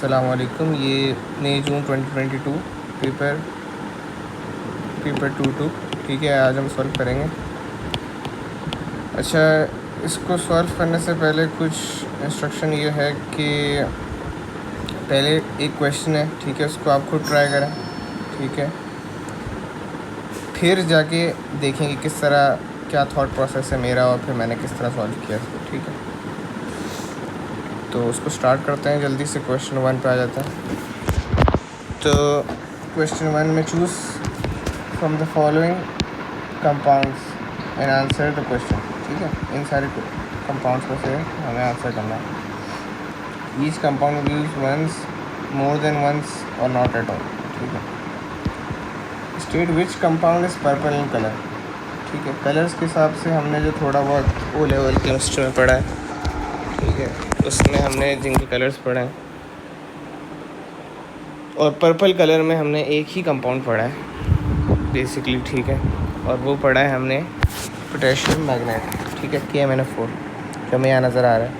अस्सलाम वालेकुम। ये मई जून 2022 पेपर 22 ठीक है। आज हम सॉल्व करेंगे। अच्छा, इसको सॉल्व करने से पहले कुछ इंस्ट्रक्शन ये है कि पहले एक क्वेश्चन है, ठीक है, उसको आप खुद ट्राई करें, ठीक है। फिर जाके देखेंगे किस तरह क्या थॉट प्रोसेस है मेरा और फिर मैंने किस तरह सॉल्व किया इसको, ठीक है। तो उसको स्टार्ट करते हैं जल्दी से। क्वेश्चन 1 पे आ जाता है। तो क्वेश्चन 1 में choose from the following compounds and answer the question, ठीक है। इन सारे कंपाउंड्स में से हमें आंसर करना है। Each compound use once, more than once और नॉट एट ऑल, ठीक है। State which compound is purple in colour, ठीक है। कलर्स के हिसाब से हमने जो थोड़ा बहुत ओ लेवल केमिस्ट्री में पढ़ा है, ठीक है, उसमें हमने जिनके कलर्स पढ़े हैं और पर्पल कलर में हमने एक ही कंपाउंड पढ़ा है बेसिकली, ठीक है। और वो पढ़ा है हमने पोटेशियम मैग्नेट, ठीक है, KMnO4, जो हमें यहाँ नज़र आ रहा है,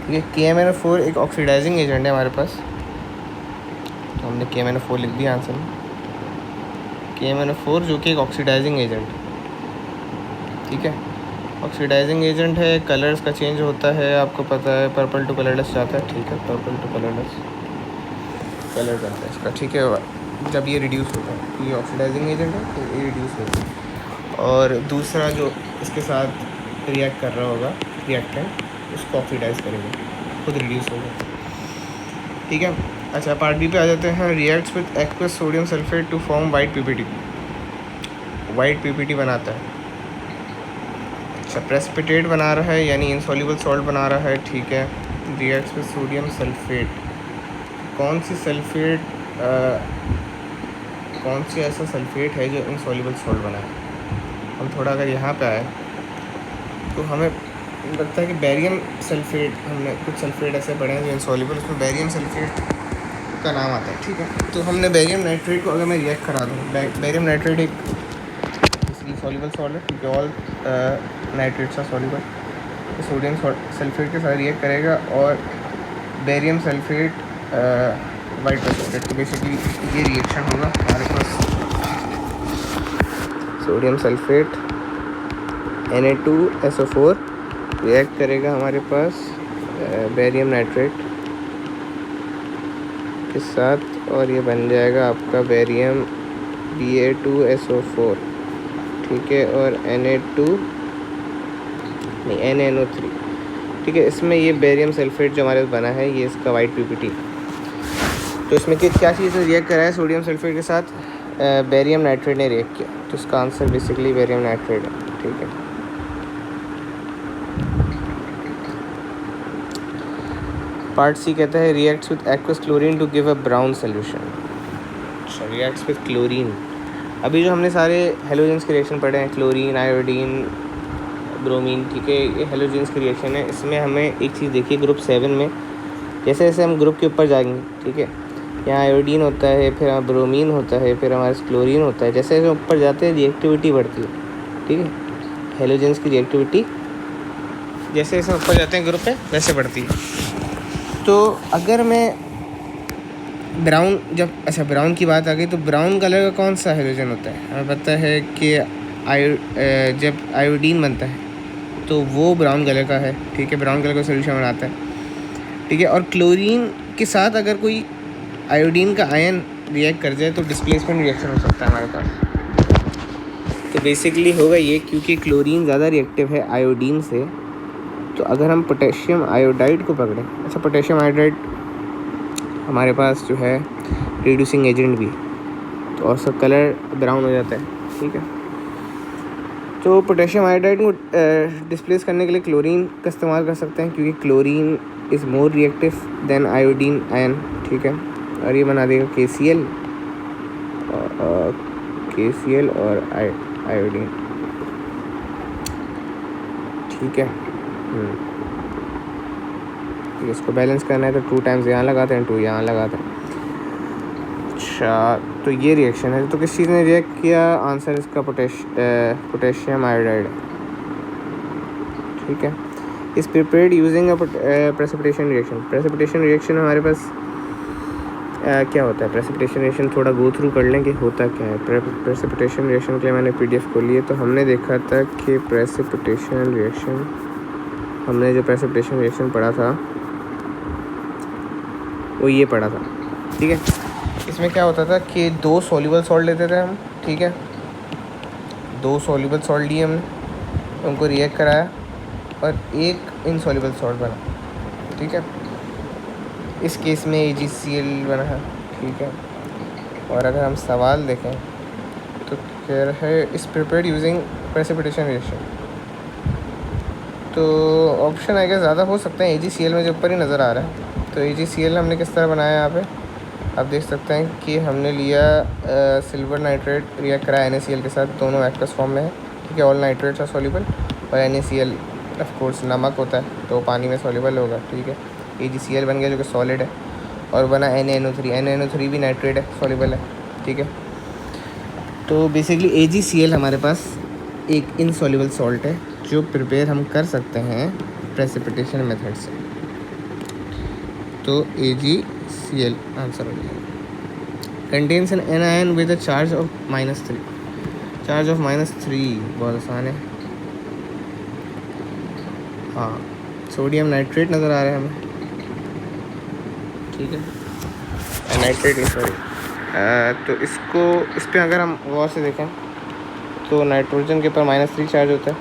ठीक है। KMnO4 एक ऑक्सीडाइजिंग एजेंट है हमारे पास, तो हमने KMnO4 लिख दिया आंसर में। KMnO4 जो कि एक ऑक्सीडाइजिंग एजेंट, ठीक है, ऑक्सीडाइजिंग एजेंट है। कलर्स का चेंज होता है, आपको पता है, पर्पल टू कलरलेस जाता है, ठीक है, पर्पल टू कलरलेस कलर करता है इसका, ठीक है, जब ये रिड्यूस होता है। ये ऑक्सीडाइजिंग एजेंट है तो ये रिड्यूस होता है। और दूसरा जो इसके साथ रिएक्ट कर रहा होगा रिएक्टेंट, उसको ऑक्सीडाइज करेगा, खुद रिड्यूस होगा, ठीक है। अच्छा, पार्ट बी पे आ जाते हैं। Reacts with aqueous sodium sulphate to form white PPT, white PPT बनाता है। अच्छा, प्रेसिपिटेट बना रहा है यानी इनसॉल्युबल सॉल्ट बना रहा है, ठीक है। रिएक्ट्स विद सोडियम सल्फेट, कौन सी सल्फेट कौन सी ऐसा सल्फेट है जो इनसॉल्युबल सॉल्ट बनाए। हम थोड़ा अगर यहाँ पे आए तो हमें लगता है कि बेरियम सल्फेट, हमने कुछ सल्फेट ऐसे पढ़े हैं जो इनसॉल्युबल, उसमें बेरियम सल्फेट का नाम आता है, ठीक है। तो हमने बेरियम नाइट्रेट को अगर मैं रिएक्ट करा दूँ, बेरियम नाइट्रेट एक सॉल्युबल सॉल्ट है, ठीक है। ऑल नाइट्रेट्स आर सॉल्युबल, तो सोडियम सल्फेट के साथ रिएक्ट करेगा और बेरियम सल्फेट वाइट प्रेसिपिटेट, तो बेसिकली ये रिएक्शन होगा हमारे पास। सोडियम सल्फेट Na2SO4 रिएक्ट करेगा हमारे पास बेरियम नाइट्रेट के साथ और ये बन जाएगा आपका बेरियम Ba2SO4, ठीक है, और NaNO3, ठीक है। इसमें ये बेरियम सल्फेट जो हमारे पास बना है, ये इसका वाइट PPT। तो इसमें क्या चीज़ ने रिएक्ट करा है सोडियम सल्फेट के साथ, बेरियम नाइट्रेट ने रिएक्ट किया, तो इसका आंसर बेसिकली बेरियम नाइट्रेट है, ठीक है। पार्ट सी कहता है reacts with aqueous chlorine to give a brown solution. अच्छा, रिएक्ट्स विद क्लोरीन, अभी जो हमने सारे हेलोजेंस के रिएक्शन पढ़े हैं, क्लोरीन, आयोडीन, ब्रोमीन, ठीक है, ये हेलोजेंस के रिएक्शन है। इसमें हमें एक चीज़ देखिए, ग्रुप 7 में जैसे जैसे हम ग्रुप के ऊपर जाएंगे, ठीक है, यहाँ आयोडीन होता है, फिर हमारा ब्रोमीन होता है, फिर हमारे क्लोरीन होता है। जैसे जैसे ऊपर जाते हैं रिएक्टिविटी बढ़ती है, ठीक है, हेलोजेंस की रिएक्टिविटी जैसे जैसे ऊपर जाते हैं ग्रुप पे वैसे बढ़ती है। तो अगर मैं ब्राउन, अच्छा ब्राउन की बात आ गई, तो ब्राउन कलर का कौन सा हेलोजन होता है, हमें पता है कि जब आयोडीन बनता है तो वो ब्राउन कलर का है, ठीक है, ब्राउन कलर का सोल्यूशन बनाता है, ठीक है। और क्लोरीन के साथ अगर कोई आयोडीन का आयन रिएक्ट कर जाए तो डिस्प्लेसमेंट रिएक्शन हो सकता है हमारे पास। तो बेसिकली होगा ये, क्योंकि क्लोरीन ज़्यादा रिएक्टिव है आयोडीन से, तो अगर हम पोटेशियम आयोडाइड को पकड़ें, अच्छा पोटेशियम आयोडाइड हमारे पास जो है रिड्यूसिंग एजेंट भी, तो और सब कलर ब्राउन हो जाता है, ठीक है। तो पोटेशियम आयोडाइड को डिस्प्लेस करने के लिए क्लोरीन का इस्तेमाल कर सकते हैं, क्योंकि chlorine is more reactive than iodine ion, ठीक है। और ये बना देगा KCl और आयोडीन, ठीक है। इसको बैलेंस करना है तो 2 टाइम्स यहाँ लगाते हैं, 2 यहाँ लगाते हैं। अच्छा, तो ये रिएक्शन है। तो किस चीज़ ने रिएक्ट किया, आंसर इसका पोटेशियम आयोडाइड, ठीक है। इस prepared using a precipitation reaction, precipitation reaction हमारे पास क्या होता है प्रेसिपिटेशन रिएक्शन, थोड़ा गो थ्रू कर लें कि होता क्या है। प्रेसिपिटेशन रिएक्शन के लिए मैंने पीडीएफ खोली है। तो हमने देखा था कि प्रेसिपिटेशन रिएक्शन, हमने जो प्रेसिपिटेशन रिएक्शन पढ़ा था वो ये पढ़ा था, ठीक है। इसमें क्या होता था कि 2 सॉल्युबल सॉल्ट लेते थे हम, ठीक है। 2 सॉल्युबल सॉल्ट लिए हमने, उनको रिएक्ट कराया और एक इनसॉल्युबल सॉल्ट बना, ठीक है। इस केस में AgCl बना है, ठीक है। और अगर हम सवाल देखें तो कह रहा है इस प्रिपेयर्ड यूजिंग प्रेसिपिटेशन रिएक्शन, तो ऑप्शन आएगा ज़्यादा हो सकते हैं। AgCl में जो ऊपर ही नज़र आ रहा है, तो AgCl हमने किस तरह बनाया यहाँ पे आप देख सकते हैं कि हमने लिया सिल्वर नाइट्रेट रिएक्ट कराया NaCl के साथ, दोनों एक्वस फॉर्म में है, ठीक है। ऑल नाइट्रेट्स आर सॉल्युबल और NaCl ऑफ कोर्स नमक होता है तो पानी में सॉल्युबल होगा, ठीक है। AgCl बन गया जो कि सॉलिड है, और बना NaNO3, NaNO3 भी नाइट्रेट है, सॉल्युबल है, ठीक है। तो बेसिकली AgCl हमारे पास एक इनसॉल्युबल सॉल्ट है जो प्रिपेयर हम कर सकते हैं प्रेसिपिटेशन मेथड से। तो AgCl आंसर हो जाएगा। Contains an anion with a charge of -3, charge of -3 बहुत आसान है। हाँ, सोडियम नाइट्रेट नज़र आ रहा है हमें, ठीक है। नाइट्रेट नहीं, सॉरी। तो इसको इस पर अगर हम गौर से देखें तो नाइट्रोजन के ऊपर -3 चार्ज होता है,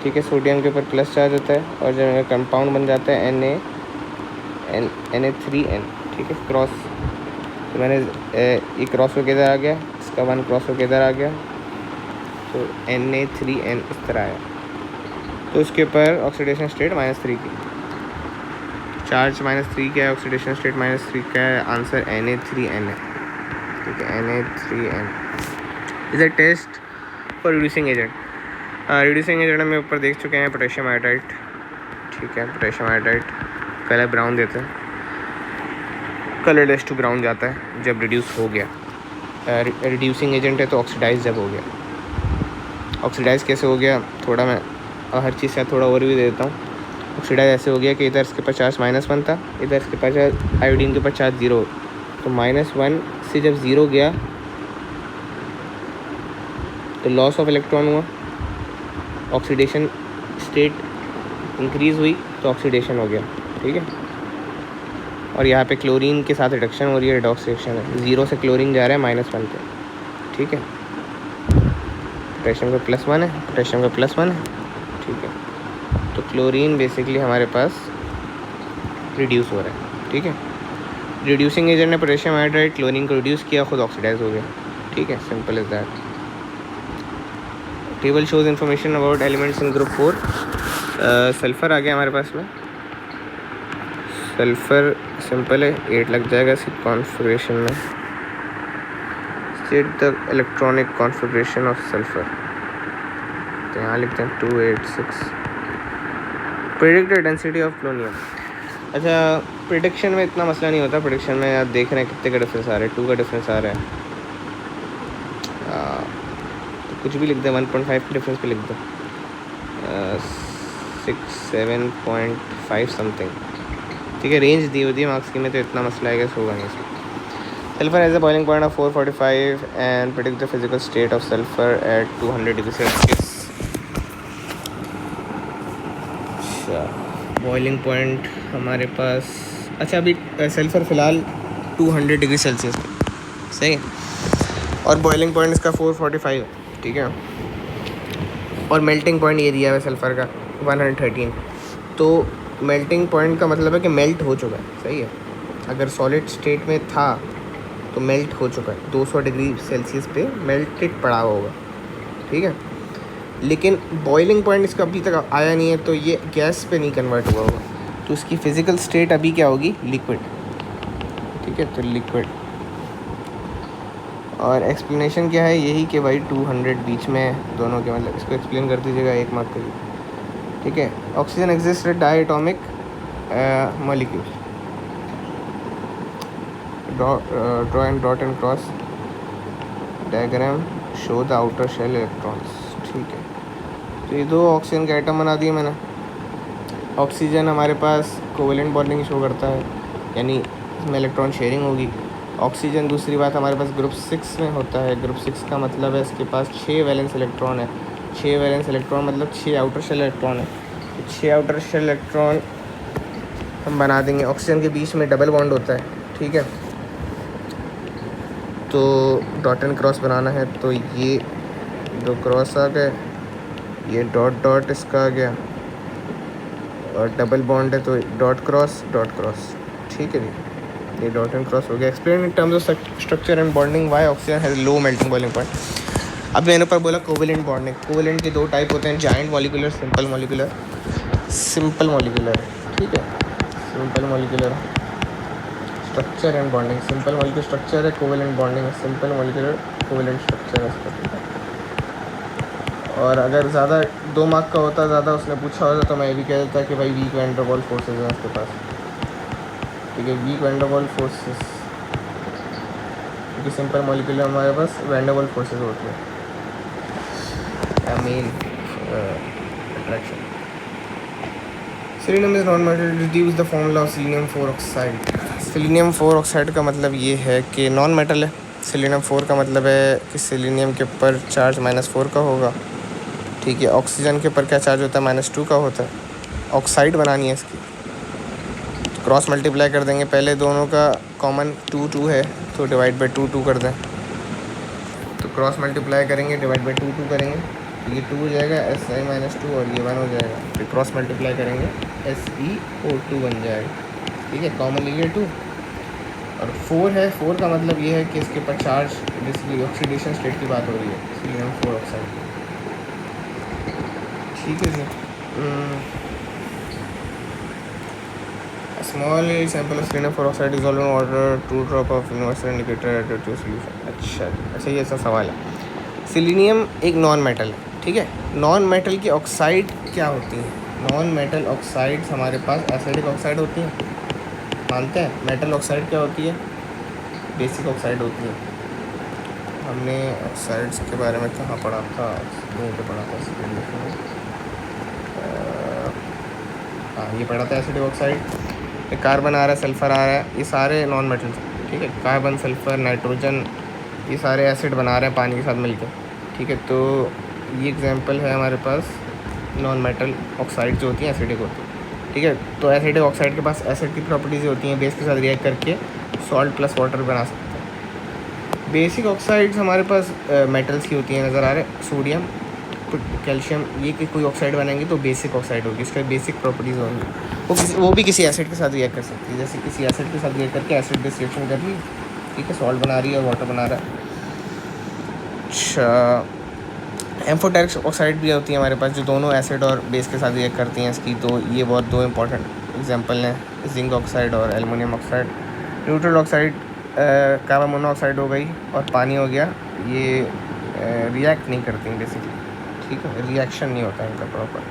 ठीक है। सोडियम के ऊपर प्लस चार्ज होता है, और जब कंपाउंड बन जाता है Na3N, ठीक है। क्रॉस, तो मैंने ये क्रॉस होकर इधर आ गया, इसका 1 क्रॉस होकर इधर आ गया, तो Na3N इस तरह आया। तो उसके ऊपर ऑक्सीडेशन स्टेट -3 की, चार्ज -3 का है, ऑक्सीडेशन स्टेट -3 का है, आंसर Na3N है, ठीक है। Na3N is a test for reducing agent. Reducing agent में ऊपर देख चुके हैं पोटेशियम आयोडाइड, ठीक है। पोटेशियम आयोडाइड कलर ब्राउन देता है, कलरलेस टू ब्राउन जाता है जब रिड्यूस हो गया। रिड्यूसिंग एजेंट है तो ऑक्सीडाइज जब हो गया। ऑक्सीडाइज कैसे हो गया, थोड़ा मैं हर चीज़ से थोड़ा और भी दे देता हूँ। ऑक्सीडाइज ऐसे हो गया कि इधर इसके पास चार्ज -1 था, इधर इसके पास आयोडीन के पास चार्ज 0, तो -1 से जब 0 गया तो लॉस ऑफ इलेक्ट्रॉन हुआ, ऑक्सीडेशन स्टेट इंक्रीज़ हुई तो ऑक्सीडेशन हो गया, ठीक है। और यहाँ पे क्लोरीन के साथ रिडक्शन हो रही है, रिडॉक्स रिएक्शन है, 0 से क्लोरीन जा रहा है -1 पे, ठीक है। पोटेशियम का +1 है, पोटेशियम का +1 है, ठीक है। तो क्लोरीन बेसिकली हमारे पास रिड्यूस हो रहा है, ठीक है। रिड्यूसिंग एजेंट ने पोटेशियम आयोडाइड क्लोरीन को रिड्यूस किया, खुद ऑक्सीडाइज हो गया, ठीक है। Simple is that. Table shows information about elements in group 4। Sulphur आ गया हमारे पास में, सल्फ़र सिंपल है, 8 लग जाएगा इसकी कॉन्फ़िगरेशन में। State the electronic configuration of sulphur, तो यहाँ लिखते हैं 286। Predict the density of polonium. अच्छा, प्रेडिक्शन में इतना मसला नहीं होता, प्रेडिक्शन में आप देख रहे हैं कितने का डिफरेंस आ रहा है, 2 का डिफरेंस आ रहा है। तो कुछ भी लिख दें, 1.5 के डिफरेंस पे लिख दो, 7.5 समथिंग, ठीक है। रेंज दी होती है मार्क्स की में, तो इतना मसला है कि होगा नहीं इसमें। Sulphur has a boiling point of 445 and predict the physical state of sulphur at 200 degree Celsius. अच्छा, बॉइलिंग पॉइंट हमारे पास, अच्छा अभी सल्फ़र फ़िलहाल 200 डिग्री सेल्सियस, सही है। और बॉइलिंग पॉइंट इसका 445 है, ठीक है। और मेल्टिंग पॉइंट ये दिया है सल्फ़र का 113। तो मेल्टिंग पॉइंट का मतलब है कि मेल्ट हो चुका है, सही है। अगर सॉलिड स्टेट में था तो मेल्ट हो चुका है, 200 डिग्री सेल्सियस पे मेल्टेड पड़ा होगा, ठीक है। लेकिन बॉइलिंग पॉइंट इसका अभी तक आया नहीं है, तो ये गैस पे नहीं कन्वर्ट हुआ होगा, तो इसकी फ़िज़िकल स्टेट अभी क्या होगी, लिक्विड, ठीक है। तो लिक्विड, और एक्सप्लेनेशन क्या है, यही कि भाई 200 बीच में दोनों के, मतलब इसको एक्सप्लेन कर दीजिएगा 1 मार्क के लिए, ठीक है। Oxygen exist at diatomic molecule, draw and dot and cross diagram show the outer shell electrons, ठीक है। तो ये 2 ऑक्सीजन के आइटम बना दिए मैंने। ऑक्सीजन हमारे पास कोवेलेंट बॉन्डिंग शो करता है, यानी इसमें इलेक्ट्रॉन शेयरिंग होगी, ऑक्सीजन दूसरी बात हमारे पास ग्रुप 6 में होता है। ग्रुप 6 का मतलब है इसके पास 6 वैलेंस इलेक्ट्रॉन है। 6 वैलेंस इलेक्ट्रॉन मतलब 6 आउटर शेल इलेक्ट्रॉन है। तो 6 आउटर शेल इलेक्ट्रॉन हम बना देंगे। ऑक्सीजन के बीच में डबल बॉन्ड होता है, ठीक है। तो डॉट एंड क्रॉस बनाना है, तो ये दो क्रॉस आ गए, ये डॉट डॉट इसका आ गया, और डबल बॉन्ड है तो डॉट क्रॉस, ठीक है जी। ये डॉट एंड क्रॉस हो गया। Explain in terms of structure and bonding why oxygen has low melting boiling point. अब मैंने ऊपर बोला कोवेलेंट बॉन्डिंग। कोवेलेंट के दो टाइप होते हैं, जाइंट मॉलिक्यूलर, सिंपल मॉलिक्यूलर। ठीक है, simple molecular structure and bonding. Simple molecular structure है, कोवेलेंट बॉन्डिंग है। सिंपल मॉलिक्यूलर कोवेलेंट स्ट्रक्चर है इसका, ठीक है। और अगर ज़्यादा 2 मार्क का होता, ज़्यादा उसने पूछा होता तो मैं ये भी कह देता कि भाई weak van der Waals forces हैं उसके पास, ठीक है, weak van der Waals forces, क्योंकि सिंपल मॉलिक्यूलर हमारे पास वैन डर वाल्स फोर्सेज होती है, main attraction. Selenium is non metal, reduce the formula of selenium 4 oxide. Selenium 4 oxide का मतलब ये है कि नॉन मेटल है। सेलेनियम 4 का मतलब है कि सेलेनियम के ऊपर चार्ज -4 का होगा, ठीक है। ऑक्सीजन के ऊपर क्या चार्ज होता है, -2 का होता है। ऑक्साइड बनानी है इसकी, क्रॉस मल्टीप्लाई कर देंगे। पहले दोनों का कॉमन 2 है तो डिवाइड बाई 2 कर दें, तो क्रॉस मल्टीप्लाई करेंगे, डिवाइड बाई 2 करेंगे, ये 2 हो जाएगा, Si-2 और ये 1 हो जाएगा। फिर क्रॉस मल्टीप्लाई करेंगे, SeO2 बन जाएगा, ठीक है। कॉमन ले लिए 2 और 4 है। 4 का मतलब ये है कि इसके ऊपर चार्ज, बेसिकली ऑक्सीडेशन स्टेट की बात हो रही है, सेलेनियम 4 ऑक्साइड, ठीक है जी। Small sample of selenium 4 oxide dissolve in water, 2 drop of universal indicator added to solution. अच्छा, ये ऐसा सवाल है। सेलेनियम एक नॉन मेटल है, ठीक है। नॉन मेटल की ऑक्साइड क्या होती है? नॉन मेटल ऑक्साइड्स हमारे पास एसिडिक ऑक्साइड होती हैं, मानते हैं। मेटल ऑक्साइड क्या होती है? बेसिक ऑक्साइड होती है। हमने ऑक्साइड्स के बारे में कहाँ पढ़ा था? पढ़ा था हाँ, ये पढ़ा था एसिडिक ऑक्साइड। कार्बन आ रहा है, सल्फ़र आ रहा है, ये सारे नॉन मेटल, ठीक है। कार्बन, सल्फ़र, नाइट्रोजन, ये सारे एसिड बना रहे हैं पानी के साथ मिलकर, ठीक है। तो ये एग्जांपल है हमारे पास नॉन मेटल ऑक्साइड जो होती हैं, एसिडिक होती है, ठीक है। तो एसिडिक ऑक्साइड के पास एसिड की प्रॉपर्टीज़ होती हैं, बेस के साथ रिएक्ट करके सॉल्ट प्लस वाटर बना सकते हैं। बेसिक ऑक्साइड्स हमारे पास मेटल्स की होती हैं, नज़र आ रहे हैं, सोडियम, कैल्शियम, ये कि कोई ऑक्साइड बनाएंगे तो बेसिक ऑक्साइड होगी, इसका बेसिक प्रॉपर्टीज़ होंगी। वो भी किसी एसिड के साथ रिएक्ट कर सकती है, जैसे किसी एसिड के साथ रिएक्ट करके एसिड बेस रिएक्शन कर रही, ठीक है, सॉल्ट बना रही है और वाटर बना रहा है। अच्छा, एम्फोटेरिक ऑक्साइड भी होती है हमारे पास, जो दोनों एसिड और बेस के साथ रिएक्ट करती हैं इसकी। तो ये बहुत 2 इंपॉर्टेंट एग्जांपल हैं, जिंक ऑक्साइड और aluminium oxide. Neutral oxide carbon monoxide हो गई और पानी हो गया, ये रिएक्ट नहीं करती हैं बेसिकली, ठीक है, रिएक्शन नहीं होता है इनका प्रॉपर।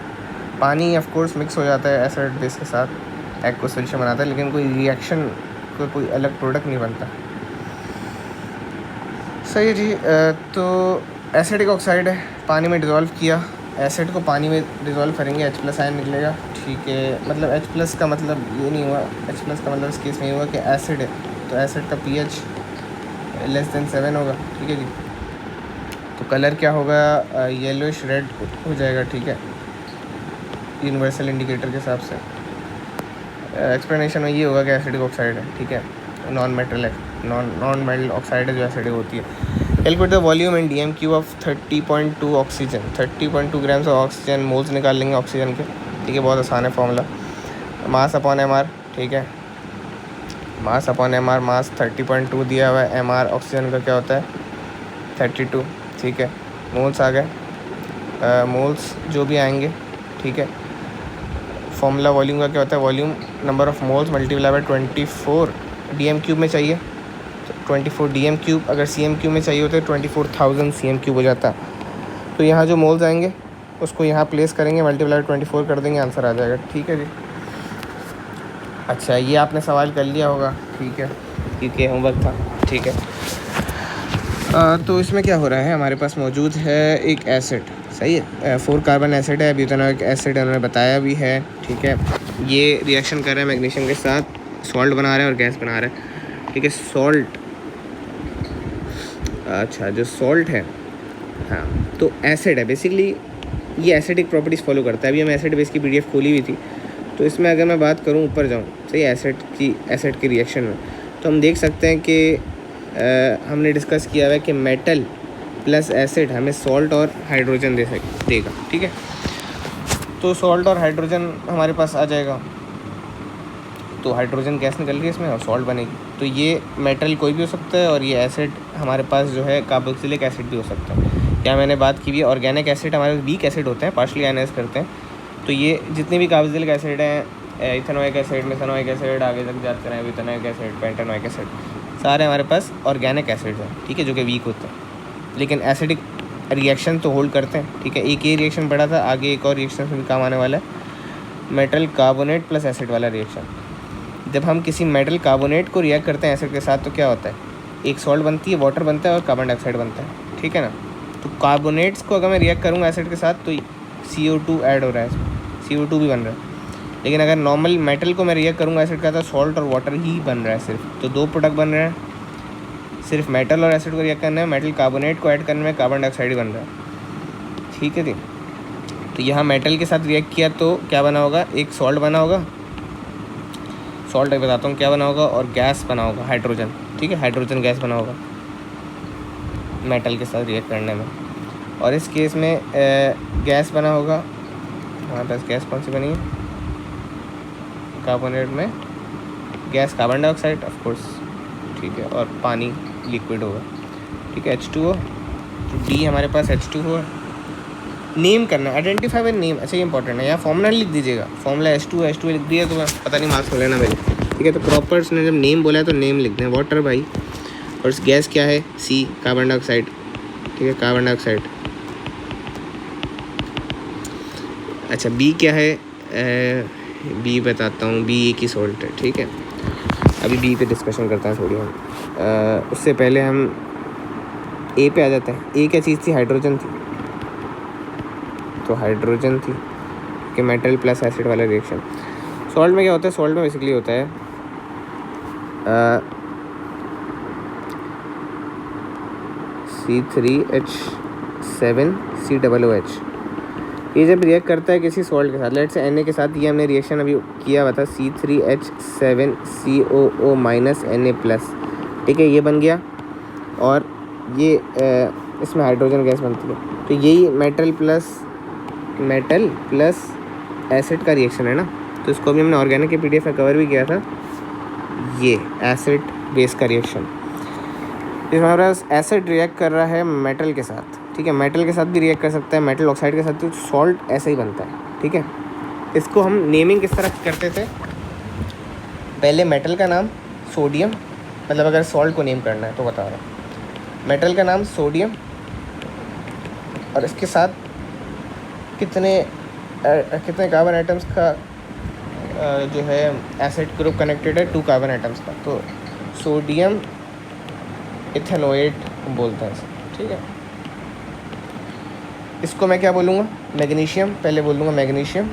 पानी ऑफ कोर्स मिक्स हो जाता है एसिड बेस के साथ, एक्वा सॉल्यूशन बनाता है, लेकिन कोई रिएक्शन, कोई अलग प्रोडक्ट नहीं बनता। सही है जी। तो एसिडिक ऑक्साइड है, पानी में डिज़ोल्व किया, एसिड को पानी में डिज़ोल्व करेंगे, H+ आयन निकलेगा, ठीक है। मतलब H+ का मतलब ये नहीं हुआ, H+ का मतलब इस केस में ये हुआ कि एसिड है, तो एसिड का pH <7 होगा, ठीक है जी। तो कलर क्या होगा? येलोइश रेड हो जाएगा, ठीक है, यूनिवर्सल इंडिकेटर के हिसाब से। एक्सप्लेनेशन में ये होगा कि एसिडिक ऑक्साइड है, ठीक है, नॉन मेटल है, नॉन मेटल ऑक्साइड है जो एसिडिक होती है। Calculate the volume and DMQ of 30.2 oxygen. 30.2 grams of oxygen, moles निकाल लेंगे ऑक्सीजन के, ठीक है, बहुत आसान है फॉर्मूला। मास अपॉन MR, ठीक है, मास अपॉन MR, मास 30.2 दिया हुआ है, MR ऑक्सीजन का क्या होता है 32, ठीक है। मोल्स आ गए, मोल्स जो भी आएंगे, ठीक है। फॉर्मूला वॉल्यूम का क्या होता है? Volume number of moles multiply by 24 DM³ में चाहिए, तो 24 DM³। अगर CM³ में चाहिए होता है 24,000 CM³ हो जाता। तो यहाँ जो मोल्स आएंगे उसको यहाँ प्लेस करेंगे, मल्टीप्लाई 24 कर देंगे, आंसर आ जाएगा, ठीक है जी। अच्छा, ये आपने सवाल कर लिया होगा, ठीक है, क्योंकि होमवर्क था, ठीक है। तो इसमें क्या हो रहा है, हमारे पास मौजूद है एक एसिड, सही है, 4 कार्बन एसिड है, ब्यूटानोइक एसिड उन्होंने बताया भी है, ठीक है। ये रिएक्शन कर रहे हैं मैग्नीशियम के साथ, सॉल्ट बना रहे हैं और गैस बना रहे हैं, ठीक है। सॉल्ट अच्छा, जो सॉल्ट है, हाँ, तो एसिड है बेसिकली, ये एसिडिक प्रॉपर्टीज़ फॉलो करता है। अभी हम एसिड बेस की पीडीएफ खोली हुई थी, तो इसमें अगर मैं बात करूँ, ऊपर जाऊँ सही, एसिड की रिएक्शन में, तो हम देख सकते हैं कि हमने डिस्कस किया हुआ है कि मेटल प्लस एसिड हमें सॉल्ट और हाइड्रोजन देगा, ठीक है। तो सॉल्ट और हाइड्रोजन हमारे पास आ जाएगा, तो हाइड्रोजन गैस निकल रही है इसमें और सॉल्ट बनेगी। तो ये मेटल कोई भी हो सकता है, और ये एसिड हमारे पास जो है कार्बोक्सिलिक एसिड भी हो सकता है। क्या मैंने बात की हुई है, ऑर्गेनिक एसिड हमारे वीक एसिड होते हैं, पार्शली आयनाइज करते हैं। तो ये जितने भी कार्बोक्सिलिक एसिड हैं, इथेनोइक एसिड, मिथेनोइक एसिड, आगे तक जाते हैं विथेनोइक एसिड, पेंटेनोइक एसिड, सारे हमारे पास ऑर्गेनिक एसिड हैं, ठीक है, जो कि वीक होते हैं लेकिन एसिडिक रिएक्शन तो होल्ड करते हैं, ठीक है। एक ये रिएक्शन पड़ा था, आगे एक और रिएक्शन से भी काम आने वाला है, मेटल कार्बोनेट प्लस एसिड वाला रिएक्शन। जब हम किसी मेटल कार्बोनेट को रिएक्ट करते हैं एसिड के साथ, तो क्या होता है, एक सॉल्ट बनती है, वाटर बनता है और कार्बन डाइऑक्साइड बनता है, ठीक है ना। तो कार्बोनेट्स को अगर मैं रिएक्ट करूँगा एसिड के साथ, तो CO2 ऐड हो रहा है इसमें, CO2 भी बन रहा है। लेकिन अगर नॉर्मल मेटल को मैं रिएक्ट करूँगा एसिड का, तो सॉल्ट और वाटर ही बन रहा है सिर्फ। तो दो प्रोडक्ट बन रहे हैं, सिर्फ मेटल और एसिड को रिएक्ट करना है, मेटल कार्बोनेट को ऐड करने में कार्बन डाइऑक्साइड ही बन रहा है, ठीक है जी। तो यहाँ मेटल के साथ रिएक्ट किया तो क्या बना होगा, एक सॉल्ट बना होगा, सॉल्ट बताता हूँ क्या बना होगा, और गैस बना होगा, हाइड्रोजन, ठीक है, हाइड्रोजन गैस बना होगा मेटल के साथ रिएक्ट करने में। और इस केस में गैस बना होगा, हमारे पास गैस कौन सी बनी है, कार्बोनेट में gas carbon dioxide of course, ठीक है, और पानी लिक्विड होगा, ठीक है, H2O। डी हमारे पास H2O है। नेम करना, आइडेंटिफाई बाय नेम, अच्छा ये इंपॉर्टेंट है, यहाँ फॉर्मूला लिख दीजिएगा, फॉर्मूला H2O लिख दिया तो पता नहीं मार्क्स हो लेना मेरे, ठीक है। तो प्रॉपर्स ने जब नेम बोला है तो नेम लिख दें, वाटर भाई, और इस गैस क्या है, C, कार्बन डाइऑक्साइड, ठीक है, कार्बन डाइऑक्साइड। अच्छा B क्या है, B बताता हूँ, B एक ही सॉल्ट है, ठीक है। अभी B पे डिस्कशन करते हैं थोड़ी हम, उससे पहले हम A पे आ जाते हैं। A क्या चीज़ थी, हाइड्रोजन थी, तो हाइड्रोजन थी कि मेटल प्लस एसिड वाला रिएक्शन। सॉल्ट में क्या होता है, सॉल्ट में बेसिकली होता है C3H7COOH। ये जब रिएक्ट करता है किसी सॉल्ट के साथ, लेट से Na के साथ, ये हमने रिएक्शन अभी किया हुआ था, C3H7COO Na+, ठीक है, ये बन गया, और ये इसमें हाइड्रोजन गैस बनती है। तो यही मेटल प्लस एसिड का रिएक्शन है ना। तो इसको अभी हमने ऑर्गेनिक के पीडीएफ में कवर भी किया था, ये एसिड बेस का रिएक्शन। इसमें हमारे पास एसिड रिएक्ट कर रहा है मेटल के साथ, ठीक है, मेटल के साथ भी रिएक्ट कर सकता है, मेटल ऑक्साइड के साथ, तो सॉल्ट ऐसे ही बनता है, ठीक है। इसको हम नेमिंग किस तरह करते थे, पहले मेटल का नाम सोडियम, मतलब अगर सॉल्ट को नेम करना है तो बता रहा हूँ, मेटल का नाम सोडियम, और इसके साथ कितने कार्बन आइटम्स का जो है एसिड ग्रुप कनेक्टेड है, 2 कार्बन आइटम्स का, तो सोडियम इथेनोएट बोलते हैं इसे, ठीक है। इसको मैं क्या बोलूँगा, मैग्नीशियम, पहले बोलूँगा मैग्नीशियम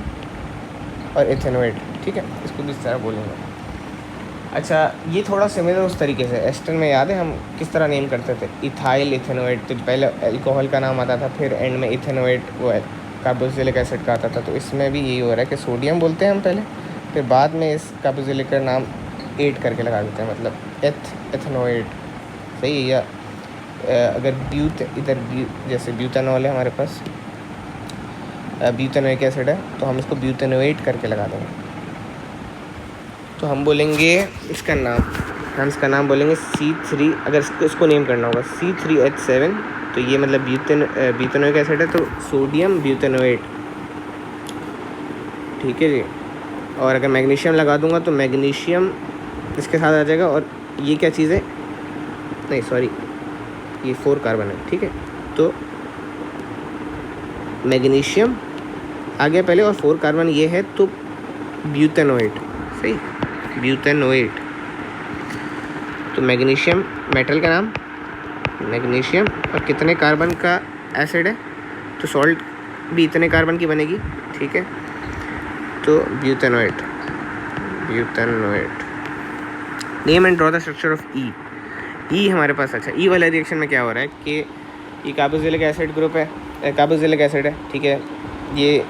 और इथेनोएट, ठीक है, इसको भी इस तरह बोलूँगा। अच्छा, ये थोड़ा सिमिलर उस तरीके से, एस्टर में याद है हम किस तरह नेम करते थे, इथाइल इथेनोएट, तो पहले अल्कोहल का नाम आता था, फिर एंड में इथेनोएट वो कार्बोक्सिलिक एसिड का आता था। तो इसमें भी यही हो रहा है कि सोडियम बोलते हैं हम पहले, फिर बाद में इस कार्बोक्सिलिक का नाम एट करके लगा देते हैं, मतलब एथेनोएट, सही है। या अगर जैसे ब्यूटानॉल है हमारे पास, ब्यूटानोइक एसिड है, तो हम इसको ब्यूटानोएट करके लगा देंगे। तो हम बोलेंगे इसका नाम बोलेंगे C3, अगर इसको नेम करना होगा C3H7, तो ये मतलब ब्यूटानोइक एसिड है, तो सोडियम ब्यूटानोएट, ठीक है जी। और अगर मैग्नीशियम लगा दूंगा तो मैग्नीशियम इसके साथ आ जाएगा, और ये क्या चीज़ है, नहीं सॉरी, ये 4 कार्बन है, ठीक है। तो मैग्नीशियम आ गया पहले, और 4 कार्बन ये है, तो ब्यूटानोएट, सही, ब्यूटानोएट। तो मैग्नीशियम मेटल का नाम मैग्नीशियम, और कितने कार्बन का एसिड है, तो सॉल्ट भी इतने कार्बन की बनेगी, ठीक है। तो butanoate. Name and draw the structure of E. E हमारे पास, अच्छा ई वाला रिएक्शन में क्या हो रहा है कि ये कार्बोक्सिलिक एसिड ग्रुप है, कार्बोक्सिलिक एसिड है, ठीक है, ये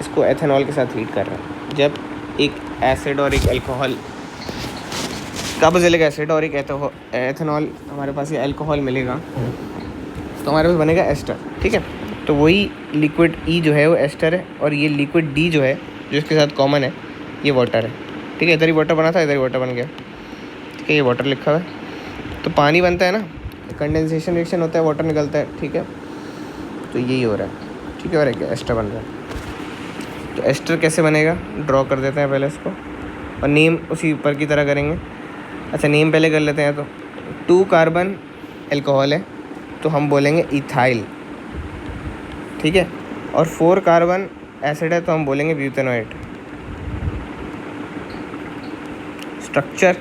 इसको एथेनॉल के साथ हीट कर रहा है। जब एक एसिड और एक अल्कोहल, कार्बोक्सिलिक एसिड और एक एथेनॉल हमारे पास ये अल्कोहल मिलेगा तो हमारे पास बनेगा एस्टर, ठीक है। तो वही लिक्विड ई जो है वो एस्टर है और ये लिक्विड डी जो है जो इसके साथ कॉमन है ये वाटर है, ठीक है। इधर ही वाटर बना था, इधर ही वाटर बन गया, ठीक है। ये वाटर लिखा हुआ है, तो पानी बनता है ना, कंडेंसेशन रिएक्शन होता है, वाटर निकलता है, ठीक है। तो यही हो रहा है, ठीक है। और एक एस्टर बन रहा है। तो एस्टर कैसे बनेगा, ड्रॉ कर देते हैं पहले इसको, और नेम उसी ऊपर की तरह करेंगे। अच्छा नेम पहले कर लेते हैं। तो 2 कार्बन एल्कोहल है तो हम बोलेंगे इथाइल, ठीक है। और 4 कार्बन एसिड है तो हम बोलेंगे ब्यूटेनोएट। स्ट्रक्चर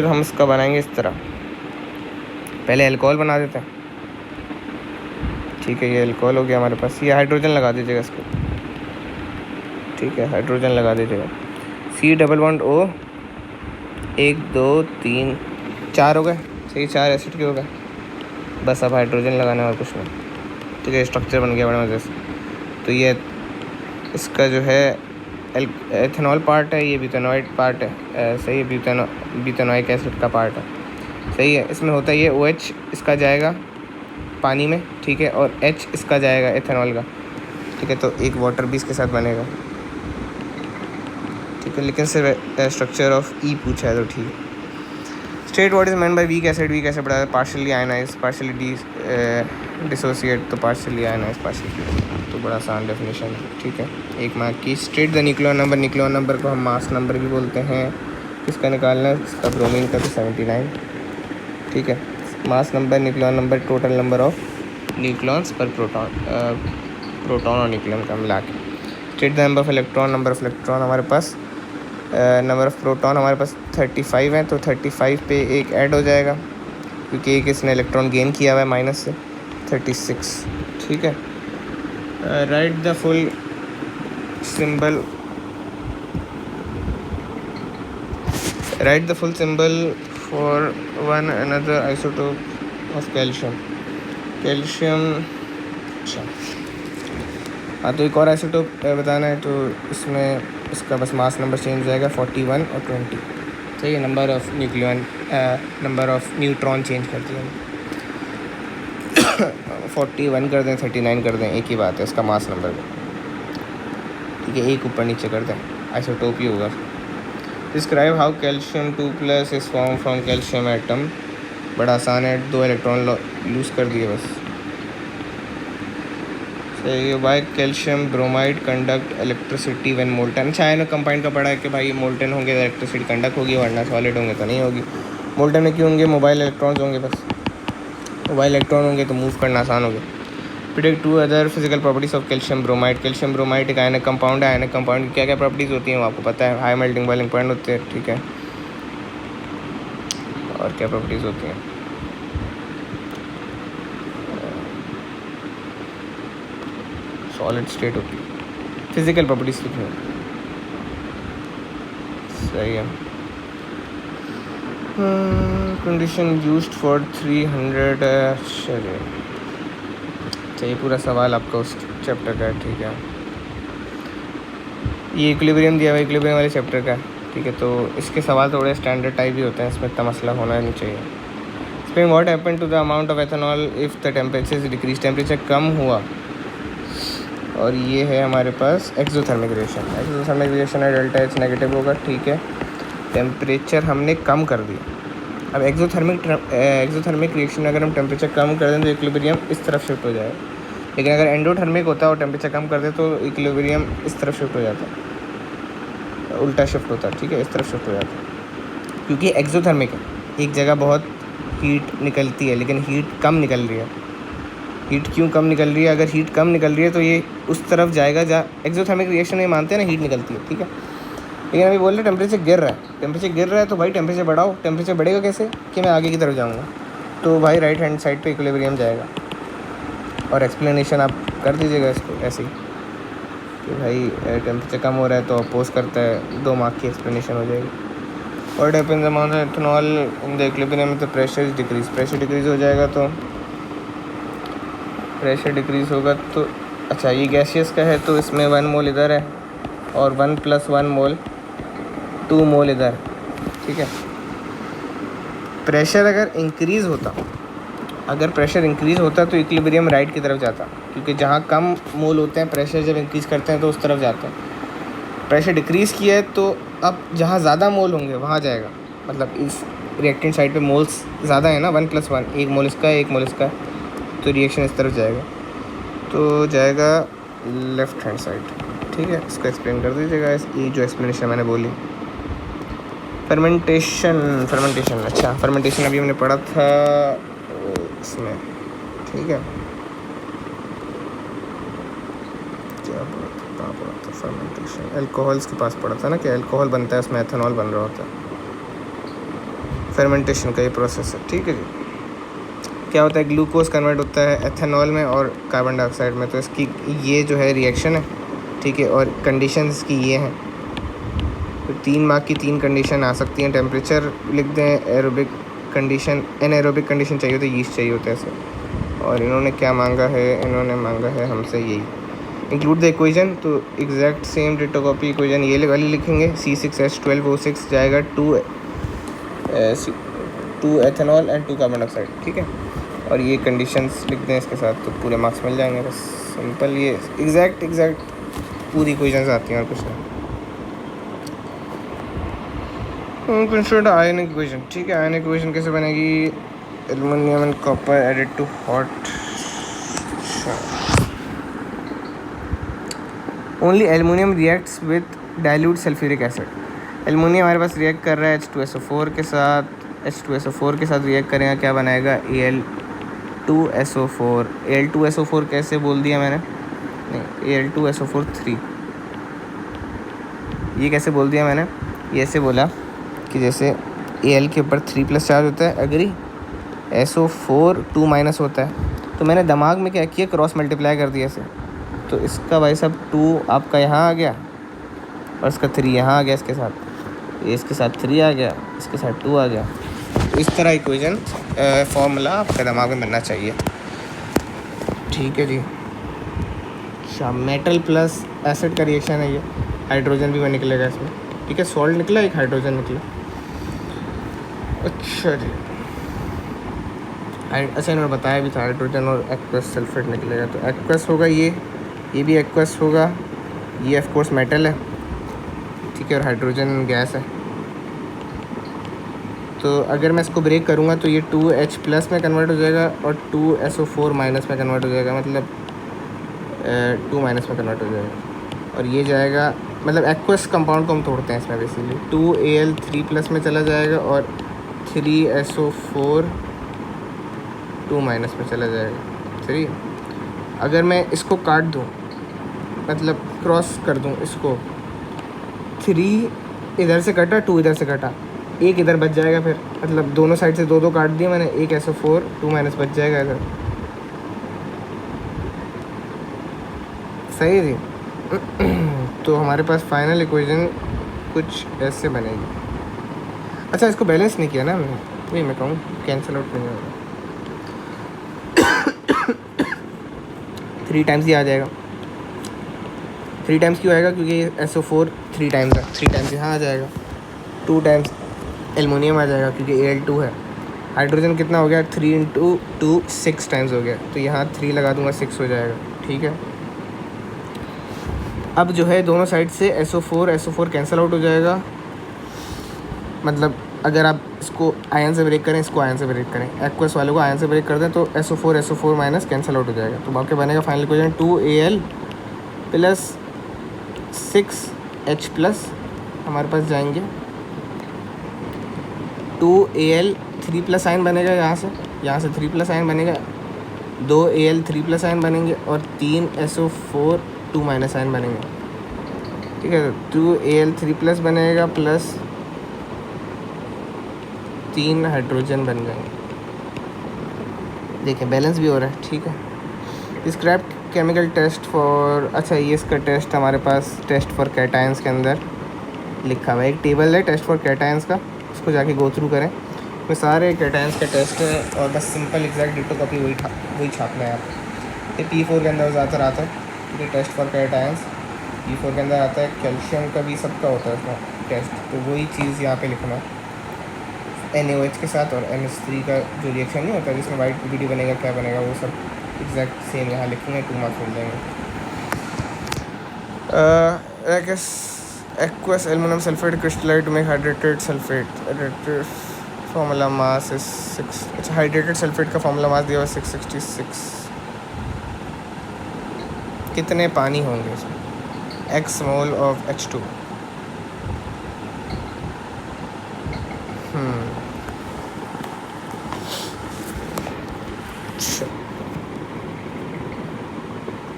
हम इसका बनाएंगे इस तरह, पहले अल्कोहल बना देते हैं, ठीक है। ये अल्कोहल हो गया हमारे पास, ये हाइड्रोजन लगा दीजिएगा इसको, ठीक है, हाइड्रोजन लगा दीजिएगा। C डबल बॉन्ड O, 1 2 3 4 हो गए, सही, 4 एसिड के हो गए। बस अब हाइड्रोजन लगाना और कुछ नहीं, ठीक है। स्ट्रक्चर बन गया बड़े मज़े से। तो ये इसका जो है एथेनॉल पार्ट है, ये ब्यूटेनॉइड पार्ट है, सही है, ब्यूटेनॉइक एसिड का पार्ट है, सही है। इसमें होता है ये OH इसका जाएगा पानी में, ठीक है, और H इसका जाएगा एथेनॉल का, ठीक है। तो एक वाटर भी इसके साथ बनेगा, ठीक है। लेकिन सिर्फ स्ट्रक्चर ऑफ ई पूछा है तो ठीक है। State what is meant by weak acid, weak acid बता, पार्शियली आयनाइज, पार्शियली डिसोसिएट, तो पार्शियली आयनाइज, पार्शियली, तो बड़ा आसान डेफिनेशन है, ठीक है। 1 मार्क की। State the nuclear number, nuclear number को हम मास नंबर भी बोलते हैं। किसका निकालना है, इसका ब्रोमीन का, तो 79, ठीक है। Mass number, nuclear number, total number of nucleons पर प्रोटॉन और न्यूक्लियन का मिला के। State the number of electron, number of electron हमारे पास, नंबर ऑफ प्रोटॉन हमारे पास 35 है, तो 35 पे एक ऐड हो जाएगा क्योंकि एक इसने इलेक्ट्रॉन गेन किया हुआ है माइनस से, 36, ठीक है। Right the full symbol, right the full symbol for one another isotope of calcium. अच्छा हाँ, तो एक और आइसोटोप बताना है, तो इसमें इसका बस मास नंबर चेंज हो जाएगा, 41 और 20, सही है। Number of nucleon, number of neutron change कर दिया, 41 कर दें, 39 कर दें, एक ही बात है, इसका मास नंबर, ठीक है। एक ऊपर नीचे कर दें, आइसोटोप ही होगा। Describe how calcium 2+ is form from calcium atom, बड़ा आसान है, 2 इलेक्ट्रॉन लूज़ कर दिए बस, सही। By calcium bromide conduct electricity when molten. अच्छा आयनो कंपाउंड का पढ़ा है कि भाई मोल्टन होंगे तो इलेक्ट्रिसिटी कंडक्ट होगी, वरना सॉलिड होंगे तो नहीं होगी। मोल्टन में क्यों होंगे, मोबाइल इलेक्ट्रॉन्स होंगे, बस मोबाइल इलेक्ट्रॉन होंगे तो मूव करना आसान होगा। Predict 2 other physical properties of calcium bromide. Calcium bromide एक आयनिक कंपाउंड है, आयनिक कंपाउंड की क्या क्या प्रॉपर्टीज़ होती हैं वो आपको पता है, हाई मेल्टिंग बॉइलिंग पॉइंट होते हैं, ठीक है। और क्या प्रॉपर्टीज़ होती हैं, सॉलिड स्टेट होती है, फिजिकल प्रॉपर्टीज लिखनी है, सही है। कंडीशन यूज्ड फॉर 300, चलिए, ये पूरा सवाल आपका उस चैप्टर का है, ठीक है। ये इक्विलिब्रियम दिया हुआ इक्विलिब्रियम वाले चैप्टर का है, ठीक है। तो इसके सवाल थोड़े स्टैंडर्ड टाइप ही होते हैं, इसमें इतना मसला होना नहीं चाहिए। Explain what happened to the amount of ethanol if the temperature is decrease, temperature कम हुआ, और ये है हमारे पास एक्सोथर्मिक रिएक्शन। एक्सोथर्मिक रिएक्शन है, डेल्टा H नेगेटिव होगा, ठीक है। टेम्परेचर हमने कम कर दिया। अब एक्सोथर्मिक रिएक्शन अगर हम टेम्परेचर कम कर दें तो इक्विलिब्रियम इस तरफ शिफ्ट हो जाएगा, लेकिन अगर एंडोथर्मिक होता है और टेम्परेचर कम कर दे तो इक्विलिब्रियम इस तरफ शिफ्ट हो जाता है, उल्टा शिफ्ट होता है, ठीक है, इस तरफ शिफ्ट हो जाता है। क्योंकि एक्सोथर्मिक है, एक जगह बहुत हीट निकलती है लेकिन हीट कम निकल रही है। हीट क्यों कम निकल रही है, अगर हीट कम निकल रही है तो ये उस तरफ जाएगा जहाँ एक्सोथर्मिक रिएक्शन में मानते हैं ना हीट निकलती है, ठीक है। लेकिन अभी बोल रहे टेम्परेचर गिर रहा है, टेम्परेचर गिर रहा है तो भाई टेम्परेचर बढ़ाओ। टेम्परेचर बढ़ेगा कैसे, कि मैं आगे की तरफ जाऊँगा, तो भाई राइट हैंड साइड पे इक्विलिब्रियम जाएगा। और एक्सप्लेनेशन आप कर दीजिएगा इसको ऐसे ही कि भाई टेम्परेचर कम हो रहा है तो अपोज करता है, 2 मार्क की एक्सप्लेनेशन हो जाएगी। What happens amount of ethanol in the equilibrium में, तो प्रेशर डिक्रीज हो जाएगा, तो प्रेशर डिक्रीज होगा तो अच्छा ये गैसियस का है तो इसमें 1 मोल इधर है और 1 + 1 मोल 2 मोल इधर, ठीक है। प्रेशर अगर इंक्रीज़ होता तो इक्विलिब्रियम राइट की तरफ जाता, क्योंकि जहाँ कम मोल होते हैं प्रेशर जब इंक्रीज़ करते हैं तो उस तरफ जाते हैं। प्रेशर डिक्रीज़ किया है तो अब जहाँ ज़्यादा मोल होंगे वहाँ जाएगा, मतलब इस रिएक्टेंट साइड पे मोल्स ज़्यादा है ना, 1 + 1, 1 मोल इसका है 1 मोल इसका है, तो रिएक्शन इस तरफ जाएगा, तो जाएगा लेफ़्ट हैंड साइड, ठीक है। इसको एक्सप्लेन कर दीजिएगा, ये जो एक्सप्लेनेशन मैंने बोली। फर्मेंटेशन अच्छा, फर्मेंटेशन अभी हमने पढ़ा था इसमें, ठीक है। क्या पढ़ा था फर्मेंटेशन, अल्कोहल्स के पास पढ़ा था ना कि अल्कोहल बनता है उसमें एथेनॉल बन रहा होता है। फर्मेंटेशन का ये प्रोसेस है, ठीक है जी। क्या होता है, ग्लूकोज कन्वर्ट होता है एथेनॉल में और कार्बन डाइऑक्साइड में, तो इसकी ये जो है रिएक्शन है, ठीक है। और कंडीशन इसकी ये हैं, तो 3 मार्क की 3 कंडीशन आ सकती हैं। टेम्परेचर लिख दें, एरोबिक कंडीशन, एनाएरोबिक कंडीशन चाहिए होता है, यीस्ट चाहिए होता है ऐसे। और इन्होंने क्या मांगा है, इन्होंने मांगा है हमसे यही, इंक्लूड द इक्वेशन, तो exact same ditto copy equation ये वाली लिखेंगे। C6H12O6 जाएगा 2 एथेनॉल एंड 2 कार्बन डाइऑक्साइड, ठीक है। और ये कंडीशंस लिख दें इसके साथ, तो पूरे मार्क्स मिल जाएंगे। बस सिंपल, ये एग्जैक्ट पूरी इक्वेशंस आती हैं और कुछ नहीं। कंसिडर आयनिक इक्वेशन, ठीक है। आयनिक इक्वेशन कैसे बनेगी, aluminium and copper added to hot, only aluminium reacts with dilute sulphuric acid. Aluminium हमारे पास रिएक्ट कर रहा है H2SO4 के साथ, H2SO4 के साथ रिएक्ट करेगा, क्या बनाएगा, Al2SO4। Al2SO4 कैसे बोल दिया मैंने, नहीं Al2SO4 3, ये कैसे बोल दिया मैंने, ये ऐसे बोला कि जैसे Al के ऊपर 3+ चार्ज होता है, एग्री, SO4 2- होता है, तो मैंने दिमाग में क्या किया, क्रॉस मल्टीप्लाई कर दिया इसे, तो इसका भाई साहब 2 आपका यहाँ आ गया और इसका 3 यहाँ आ गया, इसके साथ ये, इसके साथ 3 आ गया, इसके साथ 2 आ गया। इस तरह इक्वेशन फॉर्मूला आपके दिमाग में बनना चाहिए, ठीक है जी। अच्छा, मेटल प्लस एसिड का रिएक्शन है ये, हाइड्रोजन भी वह निकलेगा इसमें, ठीक है। सॉल्ट निकला, एक हाइड्रोजन निकला, अच्छा जी। अच्छा इन्होंने बताया भी था, हाइड्रोजन और एक्वस सल्फेट निकलेगा, तो एक्वस होगा ये भी एक्वस होगा, ये ऑफ कोर्स मेटल है, ठीक है, और हाइड्रोजन गैस है। तो अगर मैं इसको ब्रेक करूँगा तो ये 2H+ में कन्वर्ट हो जाएगा और 2SO4- में कन्वर्ट हो जाएगा, मतलब 2- में कन्वर्ट हो जाएगा। और ये जाएगा, मतलब एक्वस कंपाउंड को हम तोड़ते हैं इसमें बेसिकली, 2Al3+ में चला जाएगा और 3SO4 2- में चला जाएगा, सही। अगर मैं इसको काट दूँ, मतलब क्रॉस कर दूँ इसको, 3 इधर से कटा, 2 इधर से कटा, 1 इधर बच जाएगा, फिर मतलब दोनों साइड से 2 काट दिए मैंने, 1 SO4 2- बच जाएगा इधर, सही है जी। तो हमारे पास फाइनल इक्वेशन कुछ ऐसे बनेगी। अच्छा इसको बैलेंस नहीं किया ना मैंने, वही मैं कहूँ, कैंसिल आउट नहीं होगा, 3 टाइम्स ही आ जाएगा। 3 टाइम्स क्यों आएगा, क्योंकि SO4 3 टाइम्स है, 3 टाइम्स यहाँ आ जाएगा। 2 टाइम्स एल्युमिनियम आ जाएगा क्योंकि Al2 है। हाइड्रोजन कितना हो गया, 3 × 2 6 टाइम्स हो गया, तो यहाँ 3 लगा दूंगा, 6 हो जाएगा, ठीक है। अब जो है दोनों साइड से SO4 कैंसिल आउट हो जाएगा, मतलब अगर आप इसको आयन से ब्रेक करें, इसको आयन से ब्रेक करें, एक्वस वाले को आयन से ब्रेक कर दें तो SO4 कैंसिल आउट हो जाएगा, तो आपके बनेगा फाइनल इक्वेशन 2Al + 6H+ हमारे पास जाएंगे, 2Al 3+ आयन बनेगा, यहाँ से 3+ आयन बनेगा, 2Al 3+ आयन बनेंगे और 3 SO4 2- आयन बनेंगे, ठीक है। 2Al 3+ बनेगा प्लस 3 हाइड्रोजन बन जाएंगे, देखिए बैलेंस भी हो रहा है, ठीक है। डिस्क्राइब केमिकल टेस्ट फॉर, अच्छा ये इसका टेस्ट हमारे पास टेस्ट फॉर कैटायंस के अंदर लिखा हुआ है, एक टेबल है टेस्ट फॉर कैटायंस का, उसको जाके गो थ्रू करें। उसमें सारे कैटायंस के टेस्ट है और बस सिंपल एग्जैक्ट डिटो कॉपी वही छापना है आप। ये P4 के अंदर ज़्यादातर आता है ये टेस्ट फॉर कैटायंस। P4 के अंदर आता है, कैल्शियम का भी सबका होता है उसमें टेस्ट, तो वही चीज़ यहाँ पे लिखना है NaOH के साथ। और NH3 का जो रिएक्शन नहीं होता जिसमें वाइट PPT बनेगा क्या बनेगा वो सब एग्जैक्ट सेम यहाँ लिखेंगे, 2 मार्क्स मिल जाएंगे। Aqueous aluminum sulfate crystallite to make hydrated sulfate. Hydrated formula mass is 6. अच्छा hydrated sulfate का formula mass दिया हुआ 666। कितने पानी होंगे इसमें? X mole of H2।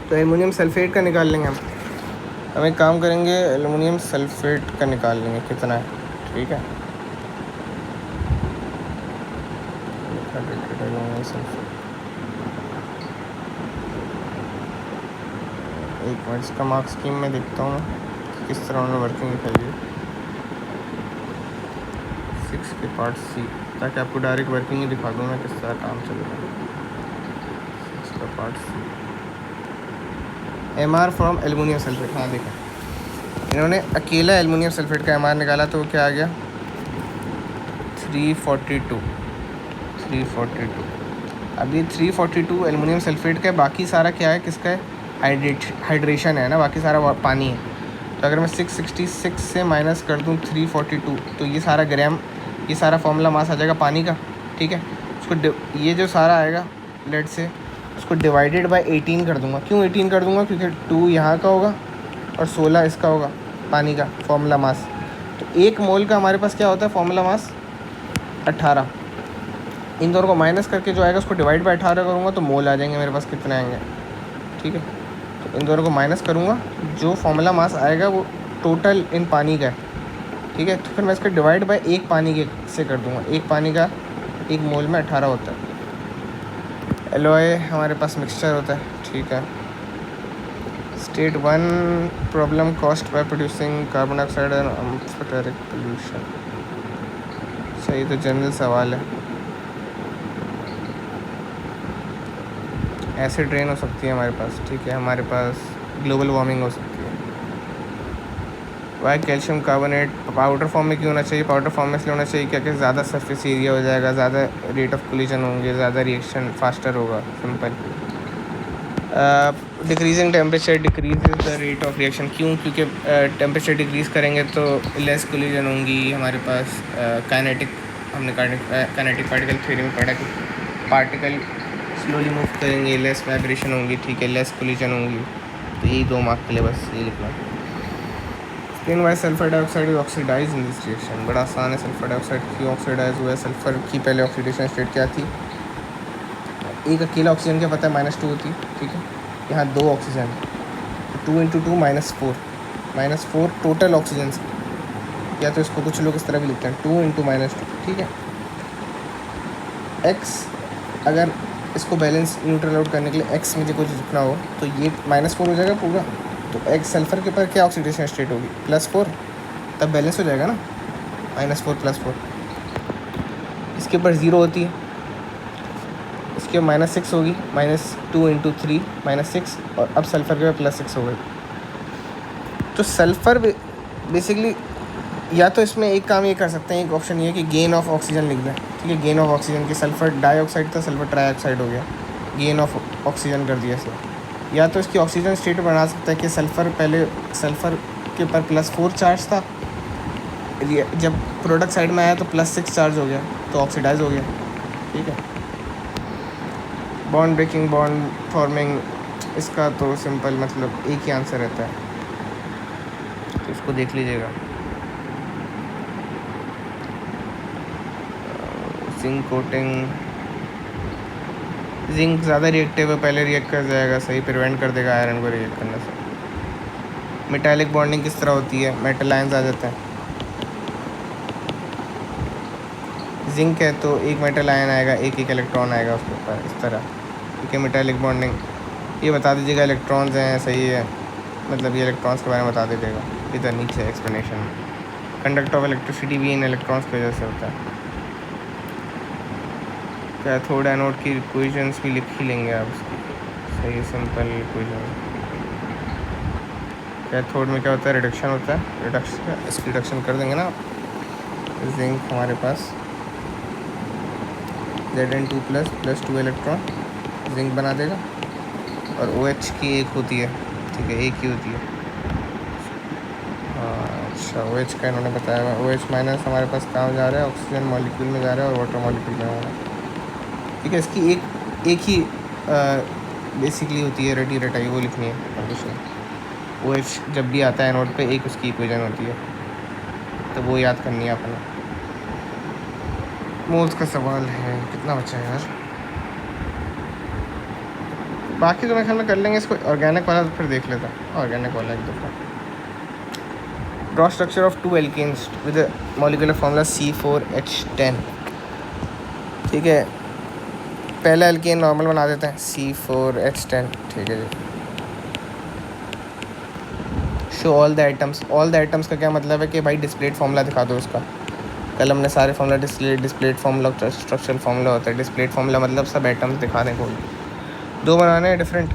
तो एल्युमिनियम सल्फेट का निकाल लेंगे हम एक काम करेंगे, एल्युमिनियम सल्फेट का निकाल लेंगे कितना है, ठीक है। एल्युमिनियम सल्फेट, एक मिनट इसका मार्क्स स्कीम में देखता हूँ किस तरह उन्होंने वर्किंग दिखाई है 6 के पार्ट C, ताकि आपको डायरेक्ट वर्किंग ही दिखा दूँ मैं किस तरह काम चल रहा है। 6 का part C MR from aluminium sulphate. हाँ देखा, इन्होंने अकेला एल्युमिनियम सल्फेट का MR निकाला तो क्या आ गया 342। अब ये 342 एल्युमिनियम सल्फेट का है, बाकी सारा क्या है, किसका है, हाइड्रेशन है ना, बाकी सारा पानी है। तो अगर मैं 666 से माइनस कर दूँ 342 तो ये सारा ग्राम, ये सारा फॉर्मूला मास आ जाएगा पानी का, ठीक है। उसको ये जो सारा आएगा लेट से उसको डिवाइडेड बाय 18 कर दूंगा। क्यों 18 कर दूंगा, क्योंकि 2 यहाँ का होगा और 16 इसका होगा पानी का फॉर्मूला मास। तो 1 मोल का हमारे पास क्या होता है फॉर्मूला मास 18। इन दोनों को माइनस करके जो आएगा उसको डिवाइड बाय 18 करूँगा तो मोल आ जाएंगे मेरे पास, कितने आएंगे, ठीक है। तो इन दोनों को माइनस करूँगा, जो फॉर्मूला मास आएगा वो टोटल इन पानी का है, ठीक है। तो फिर मैं इसका डिवाइड बाय 1 पानी के से कर दूँगा। 1 पानी का 1 मोल में 18 होता है। एलॉय हमारे पास मिक्सचर होता है, ठीक है। State 1 problem cost by producing carbon dioxide and amphoteric pollution. सही, तो जनरल सवाल है। एसिड रेन हो सकती है हमारे पास, ठीक है। हमारे पास ग्लोबल वार्मिंग हो सकती है। Why calcium carbonate powder form में क्यों होना चाहिए, पाउडर फॉर्म में इसलिए होना चाहिए क्योंकि ज़्यादा सरफेस एरिया हो जाएगा, ज़्यादा रेट ऑफ कोलिजन होंगे, ज़्यादा रिएक्शन फास्टर होगा, simple. Decreasing temperature decrease the rate of reaction. क्यों, क्योंकि टेम्परेचर डिक्रीज़ करेंगे तो लेस कोलिजन होंगी हमारे पास। काइनेटिक, हमने काइनेटिक पार्टिकल थ्योरी में पढ़ा कि पार्टिकल स्लोली मूव करेंगे, लेस वाइब्रेशन होंगी, ठीक है, लेस कोलिजन होंगी। तो यही 2 मार्क के लिए बस ये लिखना। Explain why sulphur dioxide is oxidise in this reaction. बड़ा आसान है, सल्फर डाइऑक्साइड क्यों ऑक्सीडाइज हुआ है। सल्फर की पहले ऑक्सीडेशन स्टेट क्या थी, एक अकेला ऑक्सीजन क्या पता है -2 होती, ठीक है। यहाँ 2 ऑक्सीजन, 2 × 2 -4 टोटल ऑक्सीजन से, या तो इसको कुछ लोग इस तरह भी लिखते हैं 2 × -2, ठीक है। एक्स, अगर इसको बैलेंस न्यूट्रल आउट करने के लिए एक्स में जो कुछ लिखना हो तो ये -4 हो जाएगा पूरा। तो एक्स सल्फर के ऊपर क्या ऑक्सीडेशन स्टेट होगी +4, तब बैलेंस हो जाएगा ना, -4 +4। इसके ऊपर 0 होती है, इसके -6 होगी, -2 × 3 -6, और अब सल्फ़र के ऊपर +6 हो गई। तो सल्फ़र बेसिकली, या तो इसमें एक काम ये कर सकते हैं, एक ऑप्शन ये है कि गेन ऑफ ऑक्सीजन लिख दें, ठीक है। गेन ऑफ ऑक्सीजन की सल्फ़र डाइऑक्साइड था, सल्फ़र ट्राइऑक्साइड हो गया, गेन ऑफ ऑक्सीजन कर दिया इसे। या तो इसकी ऑक्सीजन स्टेट बना सकता है कि सल्फ़र पहले सल्फ़र के ऊपर +4 चार्ज था, जब प्रोडक्ट साइड में आया तो +6 चार्ज हो गया, तो ऑक्सीडाइज हो गया, ठीक है। बॉन्ड ब्रेकिंग, बॉन्ड फॉर्मिंग, इसका तो सिंपल मतलब एक ही आंसर रहता है, तो इसको देख लीजिएगा। जिंक कोटिंग, जिंक ज़्यादा रिएक्टिव है, पहले रिएक्ट कर जाएगा, सही, प्रिवेंट कर देगा आयरन को रिएक्ट करने से। मेटालिक बॉन्डिंग किस तरह होती है, मेटल आयंस आ जाते हैं। जिंक है तो एक मेटल आयन आएगा, एक इलेक्ट्रॉन आएगा उसके ऊपर, इस तरह, ठीक है। मेटालिक बॉन्डिंग, ये बता दीजिएगा इलेक्ट्रॉन्स हैं, सही है, मतलब ये इलेक्ट्रॉन्स के बारे में बता दीजिएगा इधर नीचे एक्सप्लेनेशन में। कंडक्ट ऑफ इलेक्ट्रिसिटी भी इन इलेक्ट्रॉन्स की वजह से होता है। कैथोड एनोड की इक्वेशंस भी लिख ही लेंगे आप उसकी, सही सिंपल इक्वेशन। कैथोड में क्या होता है, रिडक्शन होता है, रिडक्शन, इसकी रिडक्शन कर देंगे ना। जिंक हमारे पास Zn2 प्लस 2 इलेक्ट्रॉन जिंक बना देगा, और OH की एक होती है, ठीक है, एक ही होती है। हाँ अच्छा, OH का इन्होंने बताया हुआ। OH माइनस हमारे पास कहाँ जा रहा है, ऑक्सीजन मॉलिक्यूल में जा रहा है और वाटर मॉलिक्यूल में जा रहा है, ठीक है। इसकी एक ही बेसिकली होती है, रटी रटाई वो लिखनी है और कुछ नहीं। OH जब भी आता है एनोड पे एक उसकी इक्वेशन होती है, तो वो याद करनी है अपने। मोल्स का सवाल है, कितना बचा है यार, बाकी तो मैं ख्याल में कर लेंगे। इसको ऑर्गेनिक वाला तो फिर देख लेता हूँ, ऑर्गेनिक वाला एक दफ़ा। Draw structure of 2 alkanes with molecular formula C4H10, ठीक है। पहला एल्केन नॉर्मल बना देते हैं, C4H10, ठीक है जी। Show all the items, all the items का क्या मतलब है कि भाई डिस्प्लेड फार्मूला दिखा दो उसका। कल हमने सारे formula displayed formula, structural formula होता है। डिस्प्लेड फार्मूला मतलब सब आइटम्स दिखा दें कोई। 2 बनाने हैं डिफरेंट,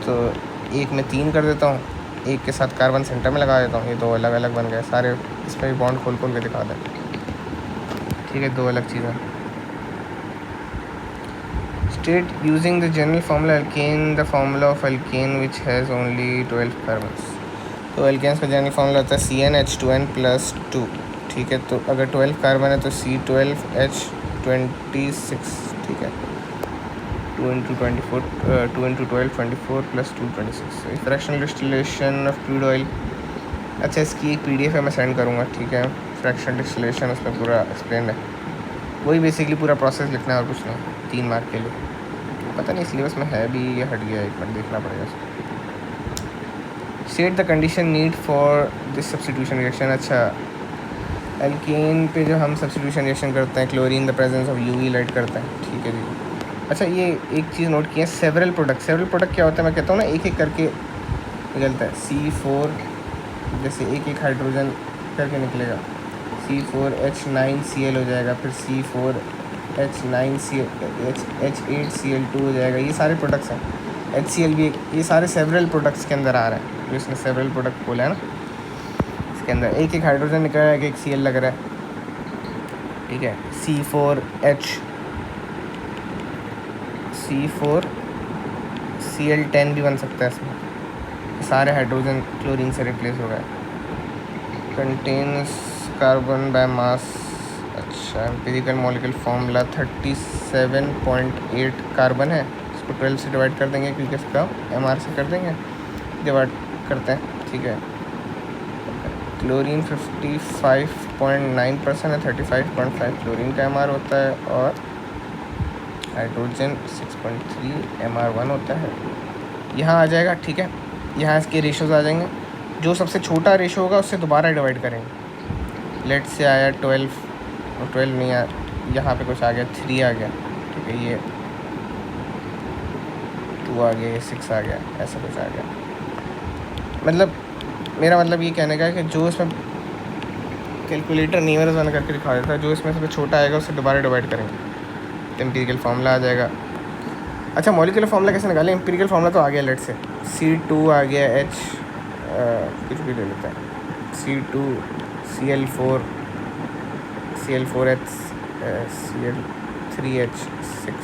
तो एक में 3 कर देता हूँ, एक के साथ कार्बन सेंटर में लगा देता हूँ, ये 2 अलग अलग बन गए सारे। इसमें भी बॉन्ड खोल खोल के दिखा दें, ठीक है, 2 अलग चीज़ें। State using the general formula alkane the formula of alkane which has only 12 carbons. तो एल्केन्स का जनरल फार्मूला होता है CnH2n+2, ठीक है। तो अगर 12 कार्बन है तो C12H26, ठीक है। 2 × 24 2 × 12 24 + 2 26। Fractional distillation of crude oil, अच्छा इसकी एक PDF है, मैं सेंड करूँगा, ठीक है। फ्रैक्शनल डिस्टिलेशन उसमें पूरा एक्सप्लेन है, वही बेसिकली पूरा प्रोसेस लिखना है और कुछ नहीं, 3 मार्क के लिए। पता नहीं सिलेबस में है भी या हट गया, एक मिनट देखना पड़ेगा। State the condition need for this substitution reaction. अच्छा, एल्केन पे जो हम सब्स्टिट्यूशन रिएक्शन करते हैं, chlorine the presence of UV light करते हैं, ठीक है जी। अच्छा ये एक चीज़ नोट की है, सेवरल प्रोडक्ट। सेवरल प्रोडक्ट क्या होता है, मैं कहता हूँ ना, एक एक करके निकलता है। C4 जैसे एक एक हाइड्रोजन करके निकलेगा, C4H9Cl हो जाएगा, फिर C4H8Cl2 हो जाएगा। ये सारे प्रोडक्ट्स हैं। HCl भी, ये सारे सेवरल प्रोडक्ट्स के अंदर आ रहे हैं। जो इसने सेवरल प्रोडक्ट खोला है ना, इसके अंदर एक एक हाइड्रोजन निकल रहा है, एक Cl लग रहा है, ठीक है। C4Cl10 भी बन सकता है इसमें, सारे हाइड्रोजन क्लोरीन से रिप्लेस हो गए। कंटेन्स कार्बन बाय मास, अच्छा एम्पिरिकल मॉलिक्यूलर फार्मूला 37.8 कार्बन है, इसको 12 से डिवाइड कर देंगे क्योंकि इसका MR से कर देंगे, डिवाइड करते हैं, ठीक है। क्लोरीन 55.9% है, 35.5 क्लोरीन का MR होता है, और हाइड्रोजन 6.3 MR1 होता है। यहाँ आ जाएगा, ठीक है। यहाँ इसके रेशोज़ आ जाएंगे, जो सबसे छोटा रेशो होगा उससे दोबारा डिवाइड करेंगे। लेट से आया 12, और 12 नहीं आया, यहाँ पे कुछ आ गया, 3 आ गया, ठीक है, ये 2 आ गया, ये 6 आ गया, ऐसा कुछ आ गया। मतलब मेरा मतलब ये कहने का है कि जो इसमें कैलकुलेटर नहीं मेरे वन करके दिखा देता है, जो इसमें सबसे छोटा आएगा उससे दोबारा डिवाइड करेंगे, तो एम्पिरिकल फार्मूला आ जाएगा। अच्छा मॉलिक्यूलर फार्मूला कैसे निकालें, एम्पिरिकल फार्मूला तो आ गया, लेट से C2 आ गया, H कुछ भी ले लेते हैं, C2 Cl4 Cl4H Cl3H6,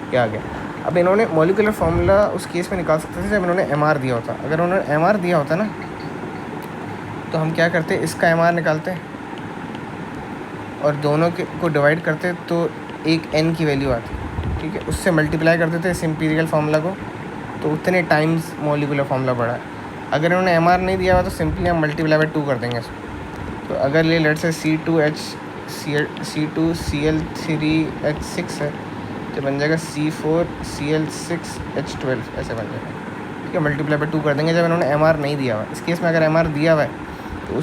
क्या आ गया। अब इन्होंने मॉलिक्यूलर फार्मूला उस केस में निकाल सकते थे जब इन्होंने MR दिया होता। अगर उन्होंने MR दिया होता ना, तो हम क्या करते, इसका MR निकालते और दोनों के को डिवाइड करते, तो एक N की वैल्यू आती, ठीक है, उससे मल्टीप्लाई कर देते इस एम्पिरिकल फार्मूला को, तो उतने टाइम्स मॉलिक्यूलर फार्मूला बढ़ा है। अगर इन्होंने MR नहीं दिया हुआ तो सिंपली हम मल्टीप्लाई बाय 2 कर देंगे इसको। तो अगर ले लेट से C2Cl3H6 है, तो बन जाएगा C4Cl6H12, ऐसे बन जाएगा, ठीक है। मल्टीप्लाई बाय 2 कर देंगे जब इन्होंने MR नहीं दिया हुआ। इस केस में अगर MR दिया हुआ है तो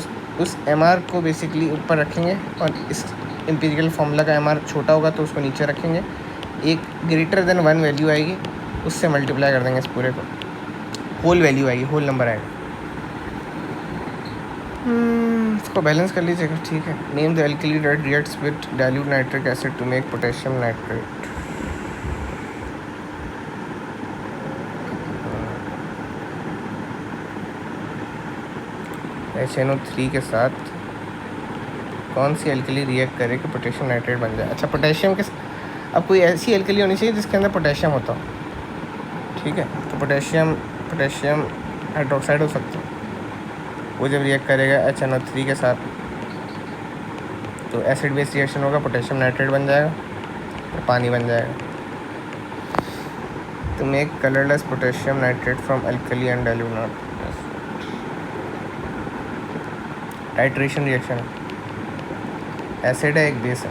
उस MR को बेसिकली ऊपर रखेंगे, और इस एम्पिरिकल फार्मूला का MR छोटा होगा तो उसको नीचे रखेंगे, एक ग्रेटर देन 1 वैल्यू आएगी, उससे मल्टीप्लाई कर देंगे इस पूरे को, होल वैल्यू आएगी, होल नंबर आएगा। इसको बैलेंस कर लीजिएगा, ठीक है। Name the alkali that reacts with dilute nitric acid to make potassium nitrate. HNO3 के साथ कौन सी एल्कली रिएक्ट करे कि पोटेशियम नाइट्रेट बन जाए? अच्छा, पोटेशियम के अब कोई ऐसी एल्कली होनी चाहिए जिसके अंदर पोटेशियम होता हो, ठीक है। तो पोटेशियम हाइड्रोक्साइड हो सकता है, वो जब रिएक्ट करेगा HNO3 के साथ तो एसिड बेस रिएक्शन होगा, पोटेशियम नाइट्रेट बन जाएगा और पानी बन जाएगा। तो make colourless potassium nitrate from alkali and dilute nitric. Titration reaction है, एसिड है एक बेस है।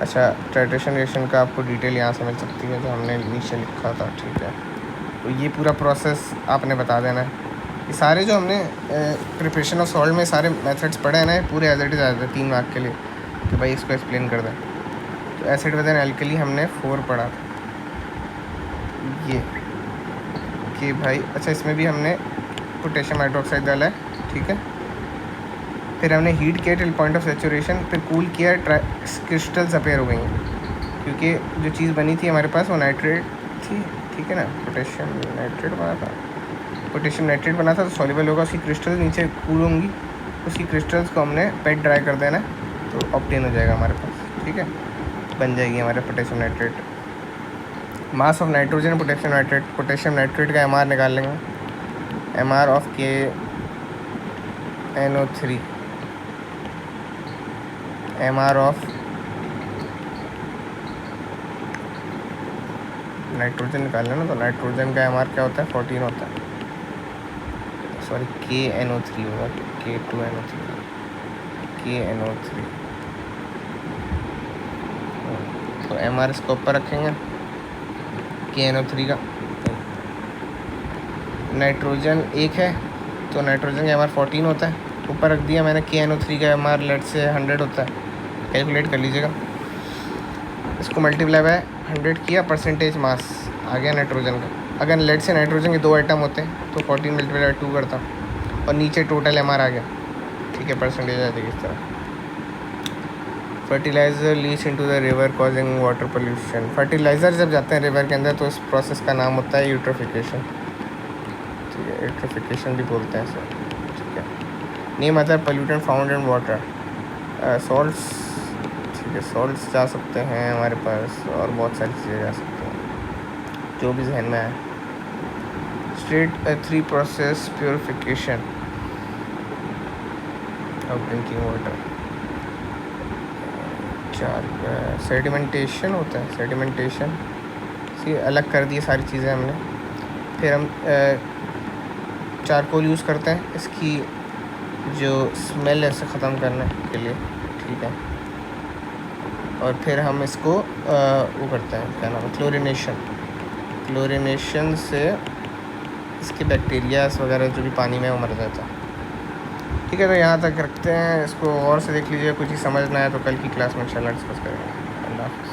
अच्छा, टाइट्रेशन रिएक्शन का आपको डिटेल यहाँ से मिल सकती है जो हमने नीचे लिखा था, ठीक है। तो ये पूरा प्रोसेस आपने बता देना है। ये सारे जो हमने प्रिपरेशन ऑफ सॉल्ट में सारे मेथड्स पढ़े हैं ना, पूरे एज इट इज़ आते हैं 3 मार्क के लिए, तो भाई इसको एक्सप्लेन कर दें। तो एसिड विद एन एल्कली हमने 4 पढ़ा था ये कि भाई। अच्छा, इसमें भी हमने पोटेशियम हाइड्रोक्साइड डाला है, ठीक है। फिर हमने हीट किया टिल पॉइंट ऑफ सेचुरेशन, फिर कूल किया, क्रिस्टल्स अपेयर हो गई हैं क्योंकि जो चीज़ बनी थी हमारे पास वो नाइट्रेट थी, ठीक है ना। पोटेशियम नाइट्रेट बना था तो सॉल्युबल होगा, उसकी क्रिस्टल नीचे कूल होंगी, उसकी क्रिस्टल्स को हमने पेट ड्राई कर देना तो ऑब्टेन हो जाएगा हमारे पास, ठीक है। बन जाएगी हमारे potassium nitrate. Mass of nitrogen potassium nitrate का MR निकाल लेंगे। MR of KNO3, MR of nitrogen निकाल लेना। तो नाइट्रोजन का MR क्या होता है? 14 होता है। सॉरी, KNO3 होगा, KNO3। तो MR इसको ऊपर रखेंगे KNO3 का। नाइट्रोजन एक है तो नाइट्रोजन का MR 14 होता है, ऊपर रख दिया मैंने। KNO3 का MR लेट से 100 होता है, कैलकुलेट कर लीजिएगा। इसको मल्टीप्लाई बाय 100 किया, परसेंटेज मास आ गया नाइट्रोजन का। अगर लेट से नाइट्रोजन के 2 आइटम होते हैं तो 14 मल्टीप्लाई बाय 2 करता और नीचे टोटल MR आ गया, ठीक है। परसेंटेज आ जाएगी इस तरह। Fertiliser leach into the river causing water pollution. Fertiliser जब जाते हैं रिवर के अंदर तो इस प्रोसेस का नाम होता है यूट्रोफिकेशन, ठीक है। यूट्रोफिकेशन भी बोलते हैं इसे, ठीक है। Name other pollutant found in water. Salts, ठीक है। सॉल्ट्स जा सकते हैं हमारे पास और बहुत सारी चीज़ें जा सकती हैं जो भी जहन में आए। State 3 process purification of drinking water. 4 sedimentation होता है, सेडिमेंटेशन से अलग कर दिए सारी चीज़ें हमने। फिर हम चारकोल यूज़ करते हैं इसकी जो स्मेल है उसे ख़त्म करने के लिए, ठीक है। और फिर हम इसको वो करते हैं, क्या नाम है, क्लोरीनेशन से इसके बैक्टीरियाज वगैरह जो भी पानी में वो मर जाता है, ठीक है। तो यहाँ तक रखते हैं इसको, और से देख लीजिए। कुछ ही समझना है तो कल की क्लास में इंशाल्लाह डिस्कस करेंगे। अल्लाह हाफ़िज़।